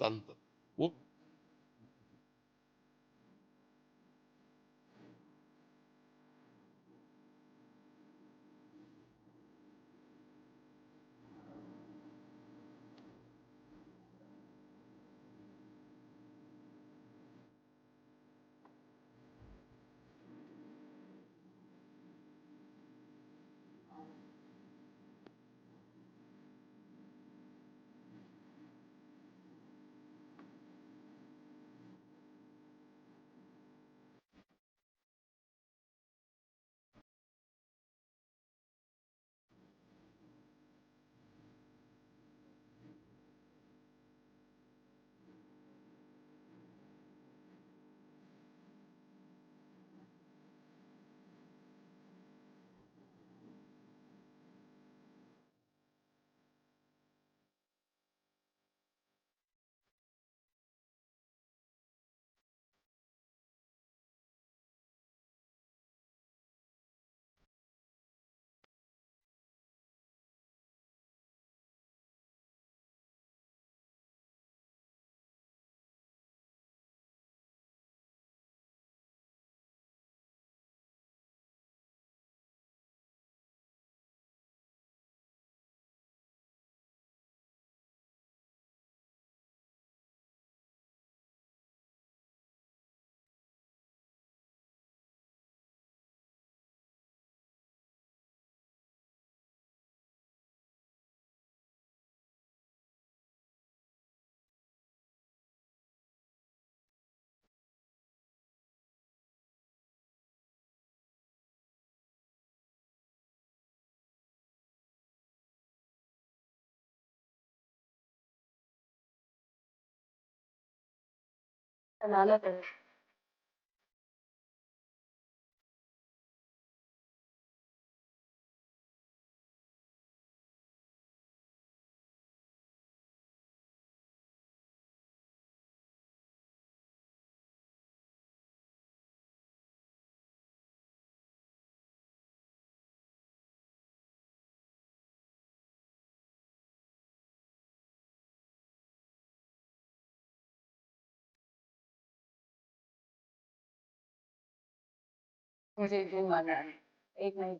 Tanto. Uh, دلالت ہے. مجھے یقین ماننا ہے ایک نہیں.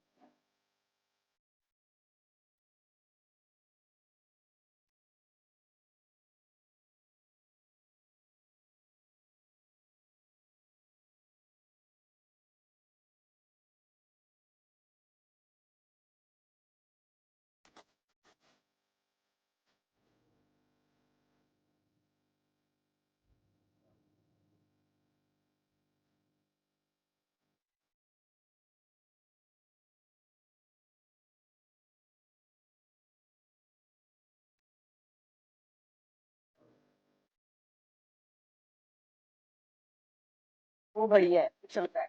وہ بڑھیا ہے چلتا ہے.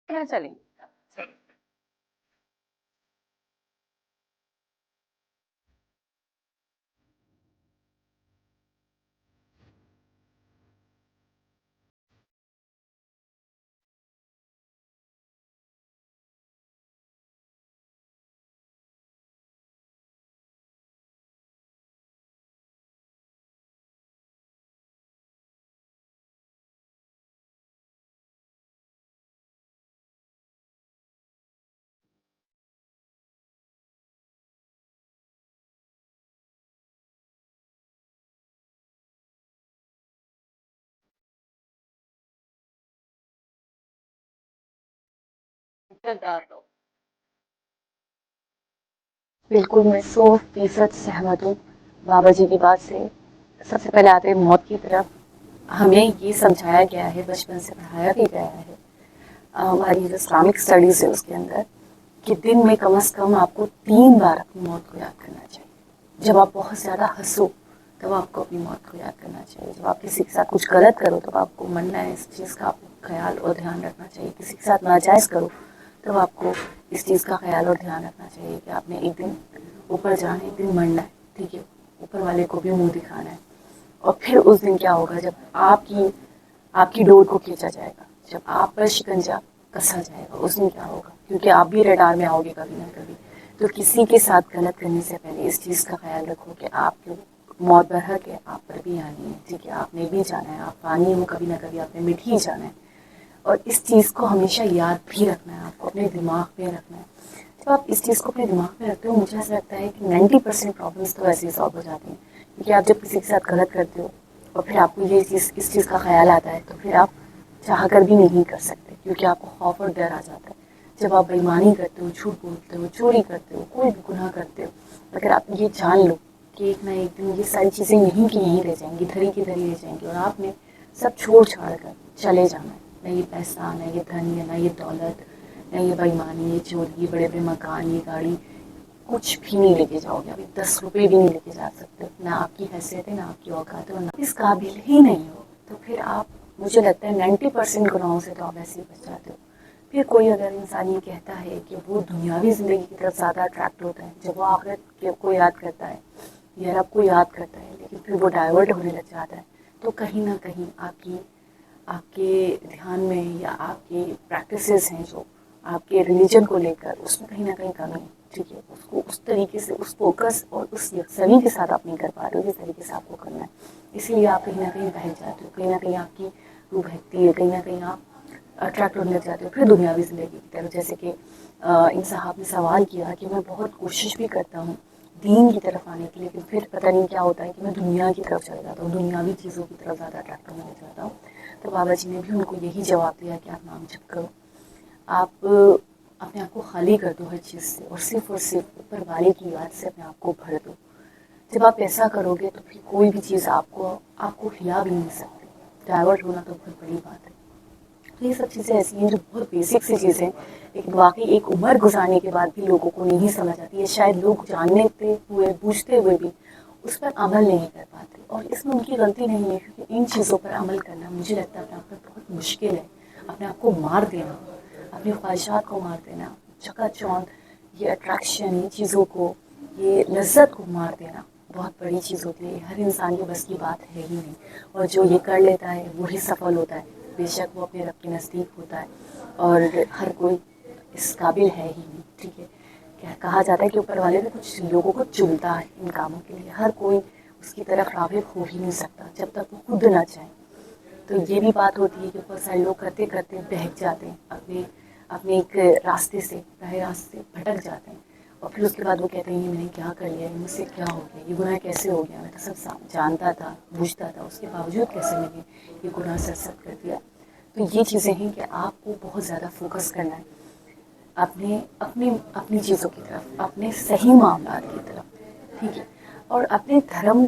کیا چلیں گے. بالکل میں 100% سہمت ہوں بابا جی کی بات سے. سب سے پہلے آتے ہیں موت کی طرف. ہمیں یہ سمجھایا گیا ہے، بچپن سے پڑھایا بھی گیا ہے ہماری جو اسلامک اسٹڈیز ہے اس کے اندر، کہ دن میں کم از کم آپ کو 3 بار اپنی موت کو یاد کرنا چاہیے. جب آپ بہت زیادہ ہنسو تب آپ کو اپنی موت کو یاد کرنا چاہیے. جب آپ کسی کے ساتھ کچھ غلط کرو تو آپ کو مننا ہے اس چیز کا، آپ کو خیال اور دھیان رکھنا چاہیے. کسی کے ساتھ ناجائز کرو تب آپ کو اس چیز کا خیال اور دھیان رکھنا چاہیے کہ آپ نے ایک دن اوپر جانا ہے، ایک دن مرنا ہے. ٹھیک ہے، اوپر والے کو بھی منہ دکھانا ہے. اور پھر اس دن کیا ہوگا جب آپ کی ڈور کو کھینچا جائے گا، جب آپ پر شکنجا کسا جائے گا، اس دن کیا ہوگا؟ کیونکہ آپ بھی ریڈار میں آؤ گے کبھی نہ کبھی. تو کسی کے ساتھ غلط کرنے سے پہلے اس چیز کا خیال رکھو کہ آپ کی موت برحق ہے، آپ پر بھی آنی ہے. ٹھیک ہے، آپ نے بھی جانا ہے، آپ پانی ہو کبھی نہ کبھی آپ نے مٹ ہی جانا ہے. اور اس چیز کو ہمیشہ یاد بھی رکھنا ہے، آپ کو اپنے دماغ میں رکھنا ہے. جب آپ اس چیز کو اپنے دماغ میں رکھتے ہو، مجھے ایسا لگتا ہے کہ 90% پرابلمس تو ایسے ہی سالو ہو جاتی ہیں. کیونکہ آپ جب کسی کے ساتھ غلط کرتے ہو اور پھر آپ کو اس چیز کا خیال آتا ہے تو پھر آپ چاہ کر بھی نہیں کر سکتے، کیونکہ آپ کو خوف اور ڈر آ جاتا ہے. جب آپ بےایمانی کرتے ہو، جھوٹ بولتے ہو، چوری کرتے ہو، کوئی بھی گناہ کرتے ہو، اگر آپ یہ جان لو کہ ایک نہ ایک دن یہ ساری چیزیں یہیں کی یہیں رہ جائیں گی، دھری کی دھری رہ جائیں گی، اور آپ نے سب چھوڑ چھاڑ کر چلے جانا ہے. نہ یہ پیسہ، نہ یہ دھن، نہ یہ دولت، نہ یہ بےایمانی، یہ چوری، یہ بڑے بڑے مکان، یہ گاڑی، کچھ بھی نہیں لے کے جاؤ گے. ابھی 10 روپے بھی نہیں لے کے جا سکتے. نہ آپ کی حیثیت ہے، نہ آپ کی اوقات ہے، اور نہ اس قابل ہی نہیں ہو. تو پھر آپ، مجھے لگتا ہے 90% گناہوں سے تو آپ ایسے ہی بچ جاتے ہو. پھر کوئی اگر انسان یہ کہتا ہے کہ وہ دنیاوی زندگی کی طرف زیادہ اٹریکٹ ہوتا ہے، جب وہ آخرت کو یاد کرتا ہے یا رب کو یاد کرتا ہے، لیکن پھر وہ ڈائیورٹ ہونے لگ جاتا ہے، تو کہیں نہ کہیں آپ کے دھیان میں یا آپ کی پریکٹسز ہیں جو آپ کے ریلیجن کو لے کر، اس میں کہیں نہ کہیں کمی ہے. ٹھیک ہے، اس کو اس طریقے سے، اس فوکس اور اس یکسوئی کے ساتھ آپ نہیں کر پا رہے ہو جس طریقے سے آپ کو کرنا ہے. اسی لیے آپ کہیں نہ کہیں بہک جاتے ہو، کہیں نہ کہیں آپ کی روح بہکتی ہے، کہیں نہ کہیں آپ اٹریکٹ ہونے لگ جاتے ہو پھر دنیاوی زندگی کی طرف. جیسے کہ ان صاحب نے سوال کیا کہ میں بہت کوشش بھی کرتا ہوں دین کی طرف آنے کی، لیکن پھر پتہ نہیں کیا ہوتا ہے کہ میں دنیا کی طرف چلا جاتا ہوں، دنیاوی چیزوں کی طرف زیادہ اٹریکٹ ہونے لگ جاتا ہوں. تو بابا جی نے بھی ان کو یہی جواب دیا کہ آپ نام جپ کرو، آپ اپنے آپ کو خالی کر دو ہر چیز سے، اور صرف اوپر والے کی یاد سے اپنے آپ کو بھر دو. جب آپ ایسا کرو گے تو پھر کوئی بھی چیز آپ کو ہلا بھی نہیں سکتی. ڈائیورٹ ہونا تو بہت بڑی بات ہے. تو یہ سب چیزیں ایسی ہیں جو بہت بیسک سی چیزیں ہیں، لیکن واقعی ایک عمر گزارنے کے بعد بھی لوگوں کو نہیں سمجھ آتی ہے. شاید لوگ جانتے ہوئے، بوجھتے ہوئے بھی اس پر عمل نہیں کر پاتے. اور اس میں ان کی غلطی نہیں ہے, کیونکہ ان چیزوں پر عمل کرنا مجھے لگتا ہے اپنے آپ میں بہت مشکل ہے. اپنے آپ کو مار دینا, اپنی خواہشات کو مار دینا, چکا چوند یہ اٹریکشن, یہ چیزوں کو, یہ لذت کو مار دینا بہت بڑی چیز ہوتی ہے. ہر انسان کی بس کی بات ہے ہی نہیں, اور جو یہ کر لیتا ہے وہی سفل ہوتا ہے. بے شک وہ اپنے رب کے نزدیک ہوتا ہے, اور ہر کوئی اس قابل ہے ہی نہیں. ٹھیک ہے, کیا کہا جاتا ہے کہ اوپر والے نے کچھ لوگوں کو چنتا ہے ان کاموں کے لیے. ہر کوئی اس کی طرف راغب ہو ہی نہیں سکتا جب تک وہ خود نہ چاہے. تو یہ بھی بات ہوتی ہے کہ بہت سارے لوگ کرتے کرتے بہک جاتے ہیں, اپنے ایک راستے سے, راہ راستے سے بھٹک جاتے ہیں, اور پھر اس کے بعد وہ کہتے ہیں یہ میں نے کیا کر لیا, مجھ سے کیا ہو گیا, یہ گناہ کیسے ہو گیا, میں تو سب جانتا تھا بوجھتا تھا, اس کے باوجود کیسے میں نے یہ گناہ سرزد کر دیا. تو یہ چیزیں ہیں کہ آپ کو بہت زیادہ فوکس کرنا ہے اپنی چیزوں کی طرف, اپنے صحیح معاملات کی طرف. ٹھیک ہے, اور اپنے دھرم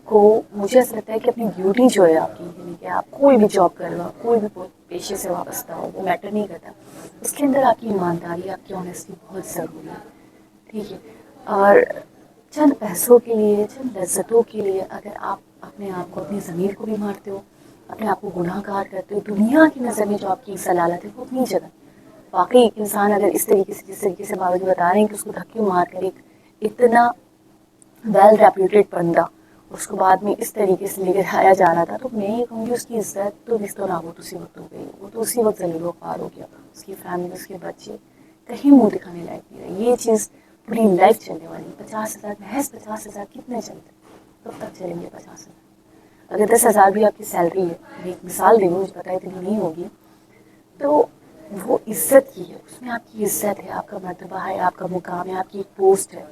کو, مجھے ایسا لگتا ہے کہ اپنی ڈیوٹی جو ہے آپ کی, یعنی کہ آپ کوئی بھی جاب کر رہے ہو, کوئی بھی پیشے سے وابستہ ہو, وہ میٹر نہیں کرتا, اس کے اندر آپ کی ایمانداری, آپ کی آنیسٹی بہت ضروری ہے. ٹھیک ہے, اور چند پیسوں کے لیے, چند لذتوں کے لیے اگر آپ اپنے آپ کو, اپنی ضمیر کو بھی مارتے ہو, اپنے آپ کو گناہ گار کرتے ہو, دنیا کی نظر میں جو آپ کی ضلالت ہے وہ اپنی جگہ. واقعی ایک انسان اگر اس طریقے سے, جس طریقے سے بابا جی بتا رہے ہیں کہ اس کو دھکے مار کر ایک اتنا ویل ریپیوٹیڈ بندہ اس کو بعد میں اس طریقے سے لے کے آیا جا رہا تھا, تو میں یہ کہوں گی اس کی عزت تو رشتہ نابود اسی وقت ہو گئی. وہ تو اسی وقت ذلیل و خوار ہو گیا. اس کی فیملی, اس کے بچے کہیں منہ دکھانے لائق نہیں رہے. یہ چیز پوری لائف چلنے والی. 50,000 محض 50,000 کتنے چلتے, کب تک چلیں گے 50,000؟ اگر 10,000 بھی آپ کی سیلری ہے, میں ایک مثال دے دوں, مجھے پتا اتنی نہیں ہوگی, تو وہ عزت کی ہے, اس میں آپ کی عزت ہے, آپ کا مرتبہ ہے, آپ کا مقام ہے, آپ کی ایک پوسٹ ہے.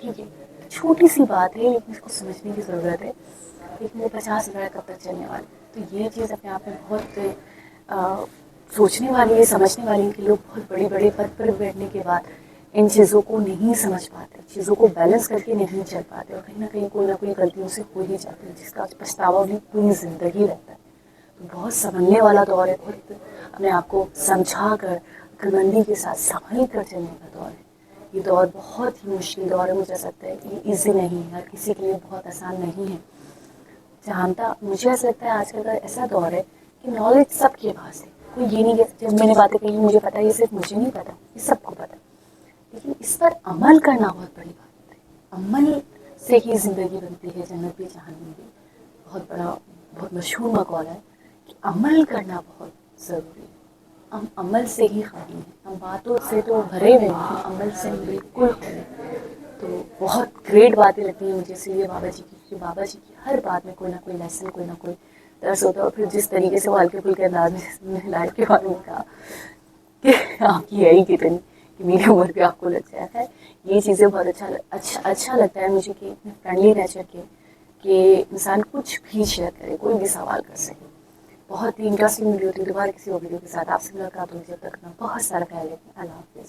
ٹھیک ہے, چھوٹی سی بات ہے لیکن اس کو سمجھنے کی ضرورت ہے. لیکن وہ 50,000 کب تک چلنے والی. تو یہ چیز اپنے آپ میں بہت سوچنے والی ہے, سمجھنے والی ہے کہ لوگ بہت بڑے بڑے پد پر بیٹھنے کے بعد ان چیزوں کو نہیں سمجھ پاتے, چیزوں کو بیلنس کر کے نہیں چل پاتے, اور کہیں نہ کوئی غلطیوں سے ہو ہی جاتی ہے, جس کا پچھتاوا بھی پوری زندگی رہتا ہے. تو بہت سنبھلنے والا دور ہے, بہت اپنے آپ کو سمجھا کر, عقلمندی کے ساتھ سنبھل کر چلنے کا دور ہے. یہ دور بہت ہی مشکل دور ہے, مجھے ایسا لگتا ہے کہ ایزی نہیں ہے, ہر کسی کے لیے بہت آسان نہیں ہے. جانتا, مجھے ایسا لگتا ہے آج کل کا ایسا دور ہے کہ نالج سب کے پاس ہے. کوئی یہ نہیں کہ جب میں نے باتیں کہی مجھے پتا, یہ صرف مجھے نہیں پتا, یہ سب کو پتا. لیکن اس پر عمل کرنا بہت بڑی بات ہے. عمل سے ہی زندگی بنتی ہے, جنت بھی جہنم بھی. بہت بڑا, بہت مشہور مقولہ ہے کہ عمل کرنا بہت ضروری ہے. ہم عمل سے ہی خالی ہیں, ہم باتوں سے تو بھرے ہوئے ہیں, عمل سے ہم بالکل خالی ہیں. تو بہت گریٹ باتیں لگتی ہیں مجھے, اس لیے بابا جی کی, کہ بابا جی کی ہر بات میں کوئی نہ کوئی لیسن, کوئی نہ کوئی درس ہوتا ہے. اور پھر جس طریقے سے وہ ہلکے پھلکے انداز میں لائف کے بارے میں کہا کہ آپ کی ہے ہی کتنی کہ میری عمر پہ آپ کو لگ جاتا ہے. یہ چیزیں بہت اچھا لگتا ہے مجھے کہ اتنے فرینڈلی نیچر کے, کہ انسان کچھ بھی شیئر کرے, کوئی بھی سوال کر سکے. بہت ہی انٹرسٹنگ ویڈیو تھی. دوبارہ کسی اور ویڈیو کے ساتھ آپ سے ملاقات ہوگی, جب تک بہت سارا خیال رکھیں. اللہ حافظ.